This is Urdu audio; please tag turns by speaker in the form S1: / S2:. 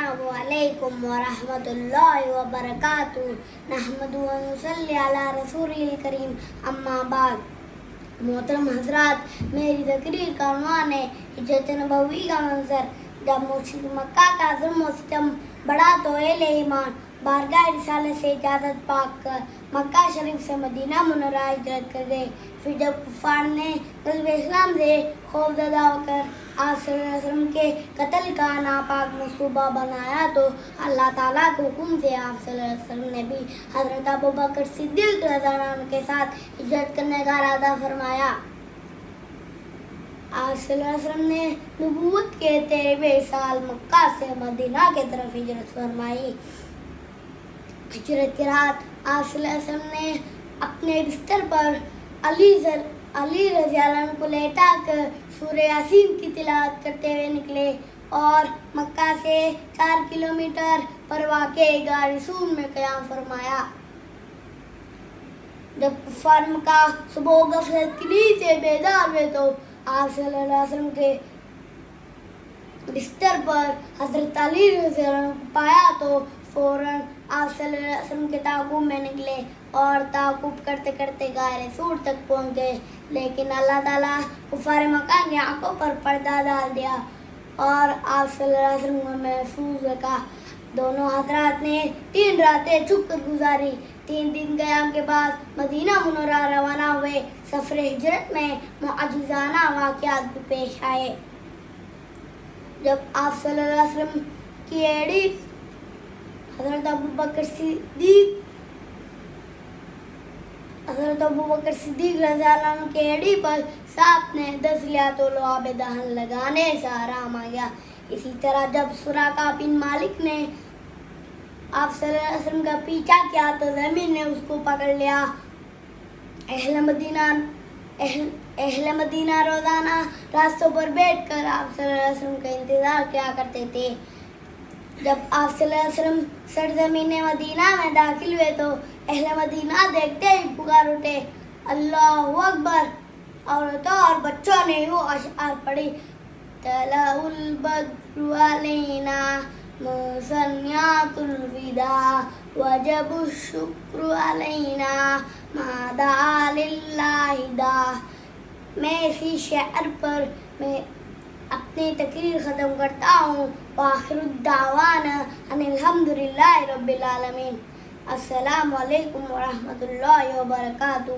S1: السلام علیکم ورحمۃ اللہ وبرکاتہ نحمدہ و نصلی علی رسولہ الکریم اما بعد۔ محترم حضرات، میری تقریر کا عنوان ہے ہجرت نبوی کا منظر۔ جب مشرک مکہ کا ظلم و ستم بڑھا تو اہل ایمان بارگاہ رسالت سے اجازت پا کر مکہ شریف سے مدینہ منورہ ہجرت کر گئے۔ پھر جب کفار نے قلب اسلام سے خوف زدہ ہو کر آپ صلی اللہ علیہ وسلم کے قتل کا ناپاک منصوبہ بنایا تو اللہ تعالیٰ کے حکم سے آپ صلی اللہ علیہ وسلم نے بھی حضرت ابوبکر صدیق رضی اللہ عنہ کے ساتھ ہجرت کرنے کا ارادہ فرمایا۔ آپ صلی اللہ علیہ وسلم نے نبوت کے 13ویں سال مکہ سے مدینہ کی طرف ہجرت فرمائی۔ ہجرت کی رات آپ صلی اللہ علیہ وسلم نے اپنے بستر پر علی رضی اللہ عنہ کو لیٹا کر سورہ یاسین کی تلاوت کرتے ہوئے نکلے اور مکہ سے 4 کلومیٹر پر واقع غار ثور میں قیام فرمایا۔ جب کفار مکہ صبح غفلت کی نیند سے بیدار ہوئے تو آپ صلی اللہ علیہ وسلم کے بستر پر حضرت علی رضی اللہ عنہ کو پایا تو فوراً آپ صلی اللہ علیہ وسلم کے تعاقب میں نکلے اور تعاقب کرتے کرتے غار ثور تک پہنچ گئے، لیکن اللہ تعالیٰ کفار مکہ کی آنکھوں پر پردہ ڈال دیا اور آپ صلی اللہ علیہ وسلم کو محفوظ رکھا۔ دونوں حضرات نے 3 راتیں چھپ کر گزاری۔ 3 دن قیام کے بعد مدینہ منورہ روانہ ہوئے۔ سفر ہجرت میں معجزانہ واقعات بھی پیش آئے۔ جب آپ صلی اللہ علیہ وسلم کی ایڑی حضرت ابوبکر صدیق رضی اللہ عنہ کی ایڑی پر سانپ نے دس لیا تو لعاب دہن لگانے سے آرام آ گیا۔ اسی طرح جب سراقہ بن مالک نے آپ صلی اللہ علیہ وسلم کا پیچھا کیا تو زمین نے اس کو پکڑ لیا۔ اہل مدینہ روزانہ راستوں پر بیٹھ کر آپ صلی اللہ علیہ وسلم کا انتظار کیا کرتے تھے۔ جب آپ صلی اللہ علیہ وسلم سرزمین مدینہ میں داخل ہوئے تو اہل مدینہ دیکھتے ہی پکار اٹھے، اللہ اکبر! عورتوں اور بچوں نے یوں اشعار پڑھی، طلع البدر علینا مثنیات الوداع وجب الشکر علینا ما دعا للہ داع۔ میں اسی شعر پر میں اپنی تقریر ختم کرتا ہوں۔ وآخر الدعوانا ان الحمدللہ رب العالمین۔ السلام علیکم ورحمۃ اللہ وبرکاتہ۔